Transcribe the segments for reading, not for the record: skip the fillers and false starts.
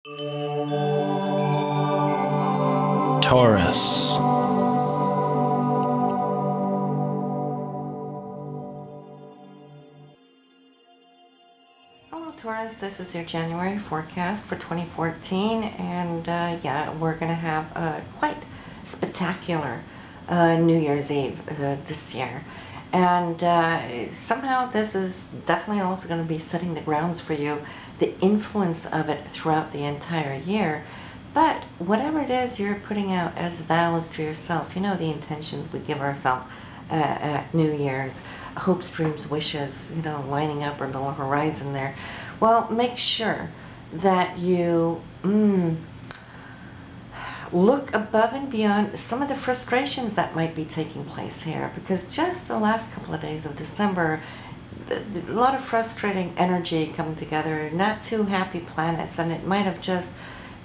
Taurus. Hello Taurus, this is your January forecast for 2014, and yeah, we're going to have a quite spectacular New Year's Eve this year. And somehow this is definitely also going to be setting the grounds for you, the influence of it throughout the entire year. But whatever it is you're putting out as vows to yourself, you know, the intentions we give ourselves at New Year's, hopes, dreams, wishes, you know, lining up our little horizon there. Well, make sure that you look above and beyond some of the frustrations that might be taking place here, because just the last couple of days of December, a lot of frustrating energy coming together, not too happy planets, and it might have just,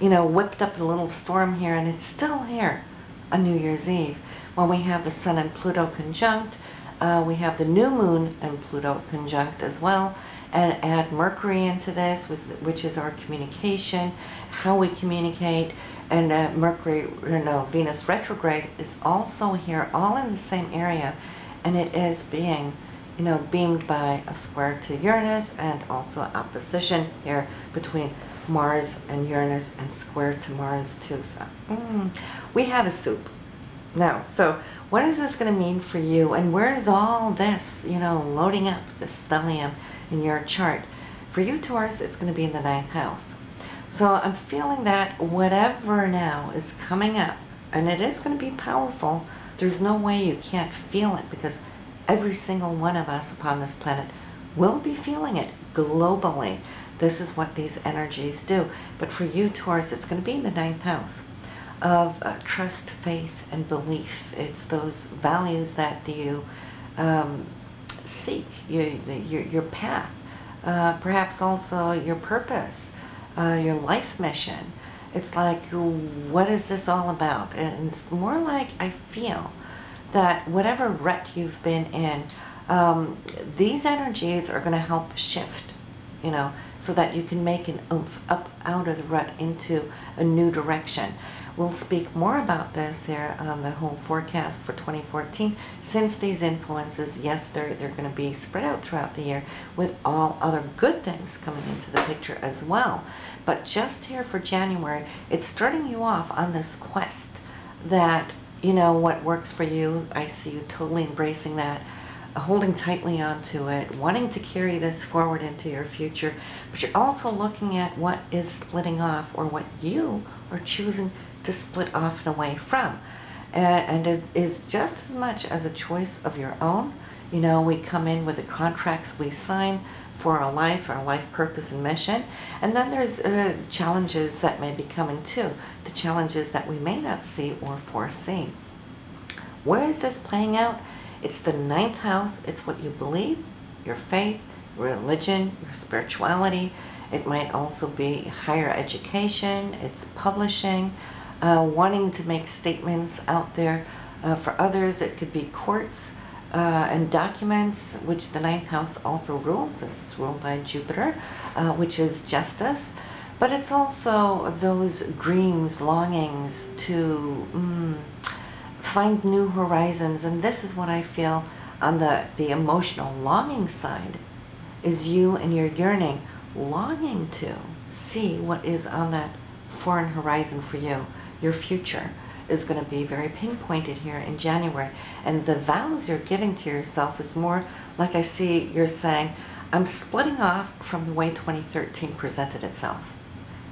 you know, whipped up a little storm here, and it's still here on New Year's Eve when we have the Sun and Pluto conjunct. We have the new moon and Pluto conjunct as well, and add Mercury into this, which is our communication, how we communicate, and Venus retrograde is also here, all in the same area, and it is being, you know, beamed by a square to Uranus, and also opposition here between Mars and Uranus, and square to Mars too. So we have a soup. Now, so what is this going to mean for you, and where is all this, you know, loading up, the stellium in your chart? For you, Taurus, it's going to be in the 9th house. So I'm feeling that whatever now is coming up, and it is going to be powerful, there's no way you can't feel it, because every single one of us upon this planet will be feeling it globally. This is what these energies do. But for you, Taurus, it's going to be in the 9th house of trust, faith, and belief. It's those values that you seek, your path, perhaps also your purpose, your life mission. It's like, what is this all about? And it's more like, I feel that whatever rut you've been in, these energies are going to help shift, you know, so that you can make an oomph up out of the rut into a new direction. We'll speak more about this here on the whole forecast for 2014, since these influences, yes, they're going to be spread out throughout the year, with all other good things coming into the picture as well. But just here for January, it's starting you off on this quest that, you know, what works for you, I see you totally embracing that, holding tightly onto it, wanting to carry this forward into your future, but you're also looking at what is splitting off, or what you are choosing to split off and away from. And it is just as much as a choice of your own. You know, we come in with the contracts we sign for our life purpose and mission. And then there's challenges that may be coming too, the challenges that we may not see or foresee. Where is this playing out? It's the 9th house. It's what you believe, your faith, religion, your spirituality. It might also be higher education, it's publishing, wanting to make statements out there. For others, it could be courts and documents, which the 9th house also rules, since it's ruled by Jupiter, which is justice. But it's also those dreams, longings to find new horizons. And this is what I feel on the emotional longing side, is you and your yearning, longing to see what is on that foreign horizon for you. Your future is going to be very pinpointed here in January. And the vows you're giving to yourself is more like, I see you're saying, I'm splitting off from the way 2013 presented itself.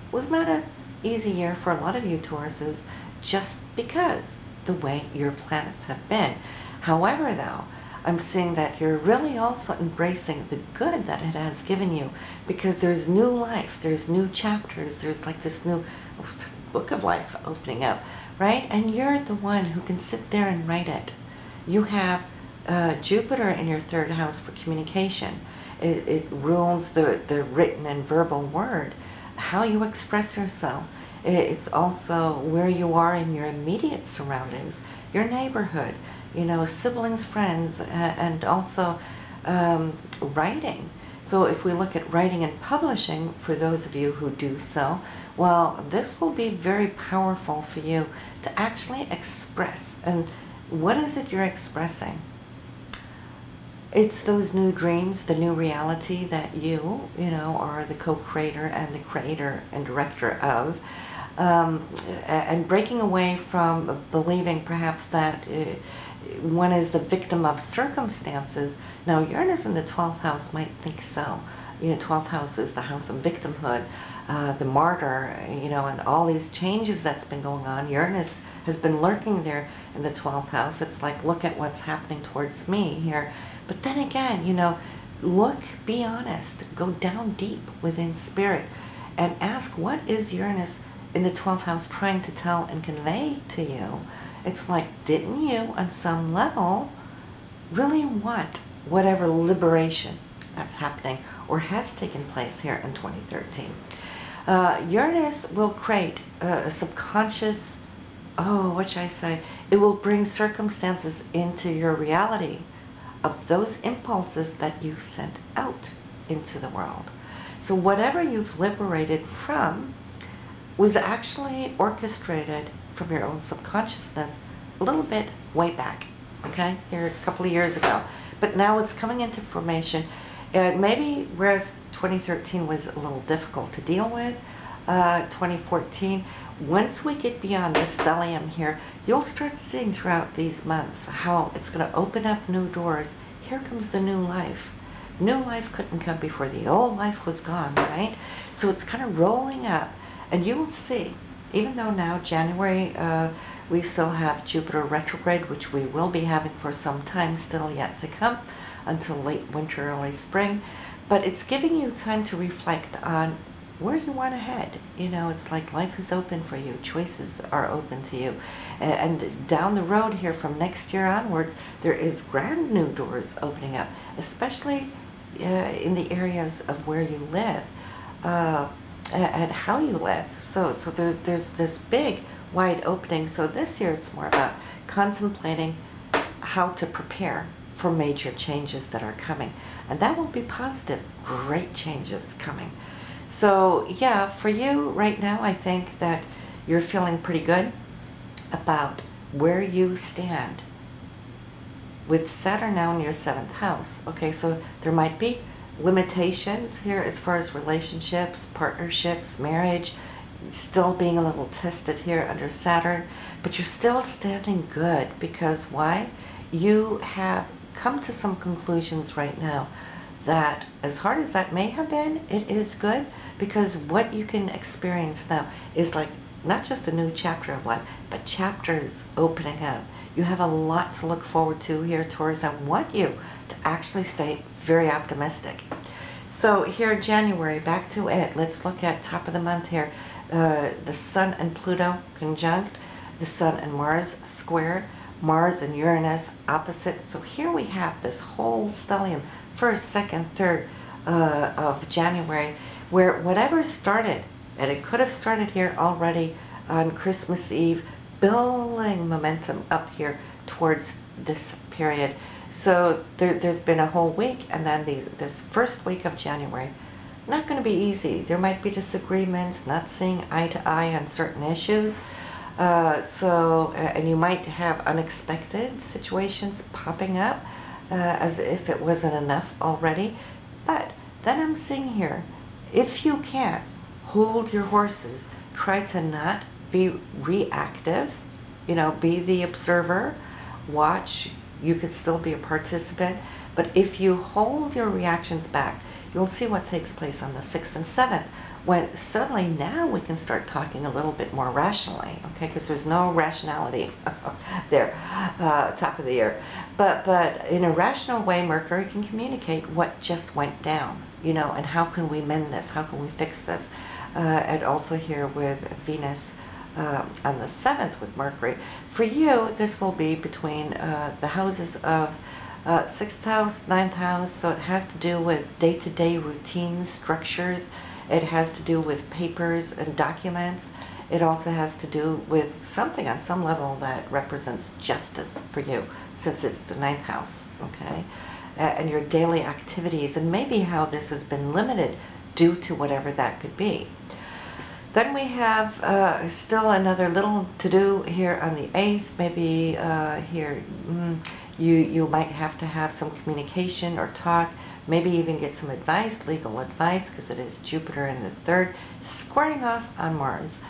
It was not an easy year for a lot of you Tauruses, just because the way your planets have been. However, though, I'm seeing that you're really also embracing the good that it has given you, because there's new life, there's new chapters, there's like this new book of life opening up, right? And you're the one who can sit there and write it. You have Jupiter in your 3rd house for communication. It rules the written and verbal word, how you express yourself. It's also where you are in your immediate surroundings, your neighborhood, you know, siblings, friends, and also writing. So if we look at writing and publishing, for those of you who do so, Well, this will be very powerful for you to actually express. And what is it you're expressing? It's those new dreams, the new reality that you know, are the co-creator and the creator and director of. And breaking away from believing perhaps that one is the victim of circumstances. Now, Uranus in the 12th house might think so. You know, 12th house is the house of victimhood, the martyr, you know, and all these changes that's been going on. Uranus has been lurking there in the 12th house. It's like, look at what's happening towards me here. But then again, you know, look, be honest, go down deep within spirit and ask, what is Uranus in the 12th house trying to tell and convey to you? It's like, didn't you, on some level, really want whatever liberation that's happening or has taken place here in 2013? Uranus will create a subconscious, what should I say? It will bring circumstances into your reality of those impulses that you sent out into the world. So whatever you've liberated from was actually orchestrated from your own subconsciousness a little bit way back, okay, here a couple of years ago. But now it's coming into formation. And maybe whereas 2013 was a little difficult to deal with, 2014, once we get beyond this stellium here, you'll start seeing throughout these months how it's going to open up new doors. Here comes the new life. New life couldn't come before the old life was gone, right? So it's kind of rolling up, and you will see, even though now January, we still have Jupiter retrograde, which we will be having for some time still yet to come, until late winter, early spring. But it's giving you time to reflect on where you want to head. You know, it's like life is open for you. Choices are open to you. And down the road here from next year onwards, there is grand new doors opening up, especially in the areas of where you live and how you live. So there's this big, wide opening. So this year it's more about contemplating how to prepare for major changes that are coming. And that will be positive, great changes coming. So yeah, for you right now, I think that you're feeling pretty good about where you stand with Saturn now in your 7th house. Okay, so there might be limitations here as far as relationships, partnerships, marriage, still being a little tested here under Saturn, but you're still standing good because why? You have come to some conclusions right now that, as hard as that may have been, it is good, because what you can experience now is like not just a new chapter of life, but chapters opening up. You have a lot to look forward to here, Taurus. I want you to actually stay very optimistic. So here, January, back to it. Let's look at top of the month here. The Sun and Pluto conjunct, the Sun and Mars squared, Mars and Uranus opposite. So here we have this whole stellium, 1st, 2nd, 3rd of January, where whatever started, and it could have started here already on Christmas Eve, building momentum up here towards this period. So there's been a whole week, and then this first week of January, not going to be easy. There might be disagreements, not seeing eye to eye on certain issues. And you might have unexpected situations popping up as if it wasn't enough already. But then I'm seeing here, if you can, hold your horses. Try to not be reactive, you know, be the observer, watch. You could still be a participant, but if you hold your reactions back, you'll see what takes place on the 6th and 7th, when suddenly now we can start talking a little bit more rationally, okay, because there's no rationality there, top of the year. But in a rational way, Mercury can communicate what just went down, you know, and how can we mend this, how can we fix this? And also here with Venus on the 7th with Mercury. For you, this will be between the houses of 6th house, 9th house, so it has to do with day-to-day routines, structures. It has to do with papers and documents. It also has to do with something on some level that represents justice for you, since it's the 9th house, okay? And your daily activities, and maybe how this has been limited due to whatever that could be. Then we have still another little to do here on the 8th. Maybe here you might have to have some communication or talk, maybe even get some advice, legal advice, because it is Jupiter in the 3rd, squaring off on Mars.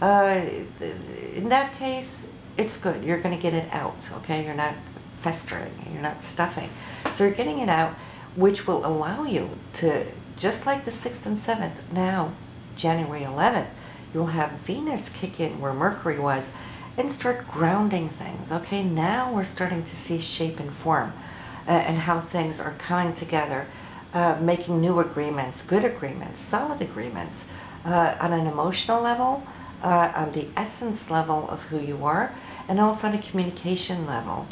In that case, it's good. You're going to get it out, okay? You're not festering, you're not stuffing. So you're getting it out, which will allow you to, just like the 6th and 7th, now January 11th, you'll have Venus kick in where Mercury was and start grounding things. Okay, now we're starting to see shape and form and how things are coming together, making new agreements, good agreements, solid agreements on an emotional level, on the essence level of who you are, and also on a communication level.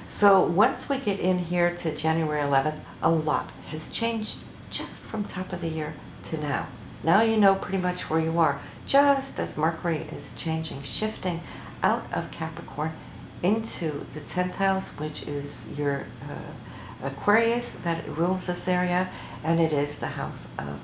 So once we get in here to January 11th, a lot has changed just from top of the year to now. Now you know pretty much where you are, just as Mercury is changing, shifting out of Capricorn into the 10th house, which is your Aquarius that rules this area, and it is the house of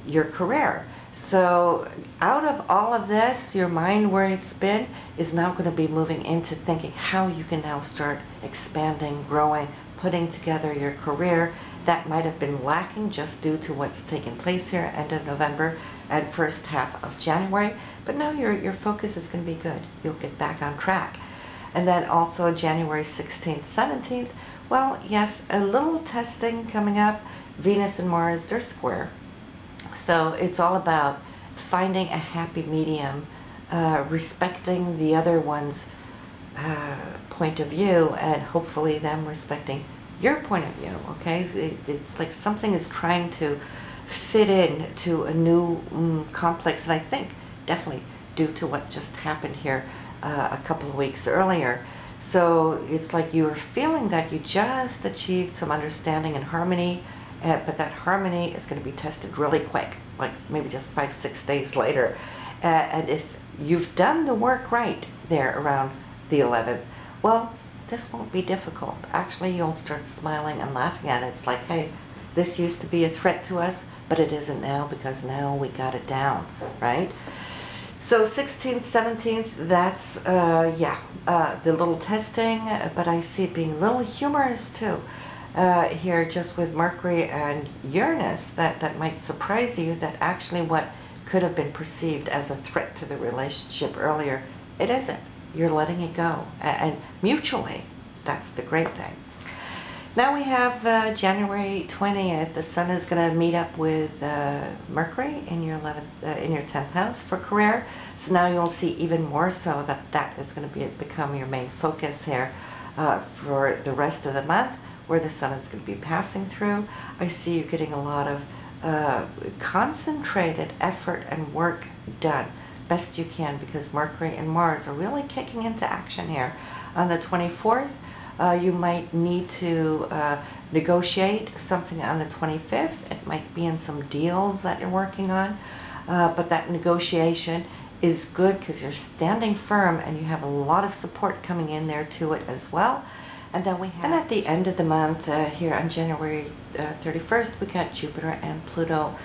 your career. So out of all of this, your mind where it's been is now going to be moving into thinking how you can now start expanding, growing, putting together your career that might have been lacking just due to what's taken place here end of November and first half of January. But now your focus is going to be good. You'll get back on track. And then also January 16th, 17th, well, yes, a little testing coming up. Venus and Mars, they're square. So it's all about finding a happy medium, respecting the other one's point of view, and hopefully them respecting your point of view, okay? It's like something is trying to fit in to a new complex, and I think definitely due to what just happened here a couple of weeks earlier. So it's like you're feeling that you just achieved some understanding and harmony, but that harmony is going to be tested really quick, like maybe just 5-6 days later. And if you've done the work right there around the 11th, well, this won't be difficult. Actually, you'll start smiling and laughing at it. It's like, hey, this used to be a threat to us, but it isn't now because now we got it down, right? So 16th, 17th, that's, the little testing, but I see it being a little humorous too. Here just with Mercury and Uranus, that might surprise you that actually what could have been perceived as a threat to the relationship earlier, it isn't. You're letting it go, and mutually. That's the great thing. Now we have January 20th. The Sun is going to meet up with Mercury in your 10th house for career. So now you'll see even more so that is going to become your main focus here for the rest of the month, where the Sun is going to be passing through. I see you getting a lot of concentrated effort and work done best you can, because Mercury and Mars are really kicking into action here. On the 24th, you might need to negotiate something on the 25th. It might be in some deals that you're working on, but that negotiation is good because you're standing firm and you have a lot of support coming in there to it as well. And then and at the end of the month, here on January 31st, we got Jupiter and Pluto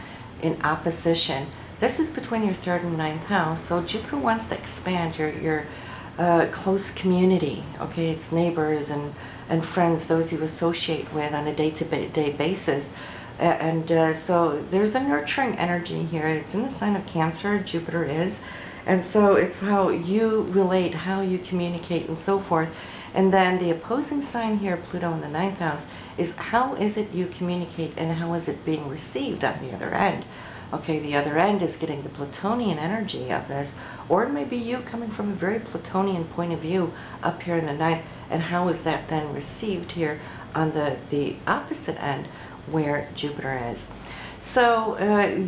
in opposition. This is between your 3rd and 9th house, so Jupiter wants to expand your close community, okay? It's neighbors and friends, those you associate with on a day-to-day basis. So there's a nurturing energy here. It's in the sign of Cancer, Jupiter is. And so it's how you relate, how you communicate, and so forth. And then the opposing sign here, Pluto in the 9th house, is how is it you communicate and how is it being received on the other end? Okay, the other end is getting the Plutonian energy of this, or it may be you coming from a very Plutonian point of view up here in the 9th, and how is that then received here on the opposite end where Jupiter is. So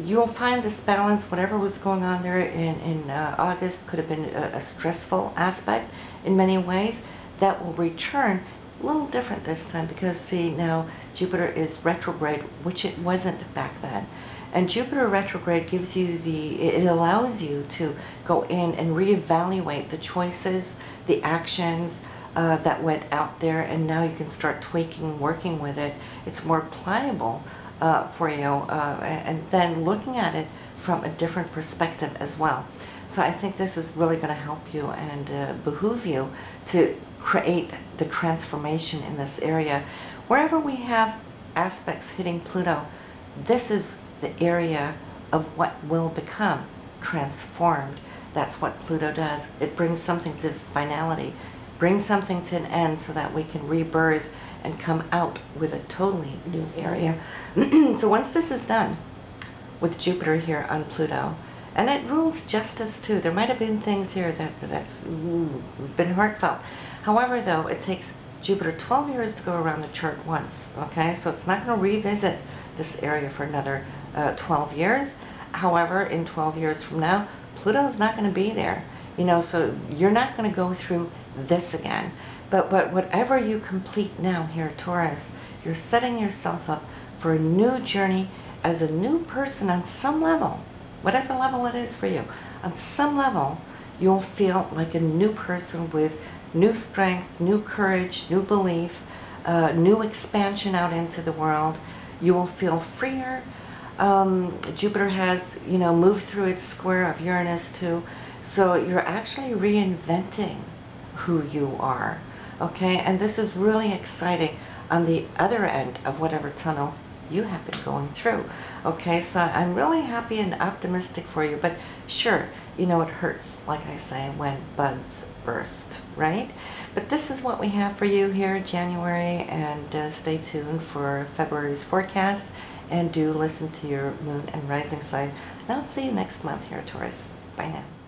you'll find this balance, whatever was going on there in August could have been a stressful aspect in many ways, that will return a little different this time, because see, now Jupiter is retrograde, which it wasn't back then. And Jupiter retrograde gives you it allows you to go in and reevaluate the choices, the actions that went out there, and now you can start tweaking, working with it. It's more pliable for you, and then looking at it from a different perspective as well. So I think this is really going to help you and behoove you to create the transformation in this area. Wherever we have aspects hitting Pluto, this is the area of what will become transformed. That's what Pluto does. It brings something to finality, brings something to an end so that we can rebirth and come out with a totally new area. So once this is done with Jupiter here on Pluto, and it rules justice too. There might have been things here that's been heartfelt. However, though, it takes Jupiter 12 years to go around the chart once, okay? So it's not going to revisit this area for another 12 years. However, in 12 years from now, Pluto's not going to be there, you know, so you're not going to go through this again. But whatever you complete now here, Taurus, you're setting yourself up for a new journey as a new person on some level, whatever level it is for you. On some level, you'll feel like a new person with new strength, new courage, new belief, new expansion out into the world. You will feel freer. Jupiter has, you know, moved through its square of Uranus too. So you're actually reinventing who you are, okay? And this is really exciting on the other end of whatever tunnel you have been going through, okay? So I'm really happy and optimistic for you, but sure, you know, it hurts, like I say, when buds burst, right? But this is what we have for you here in January, and stay tuned for February's forecast, and do listen to your moon and rising sign. And I'll see you next month here, Taurus. Bye now.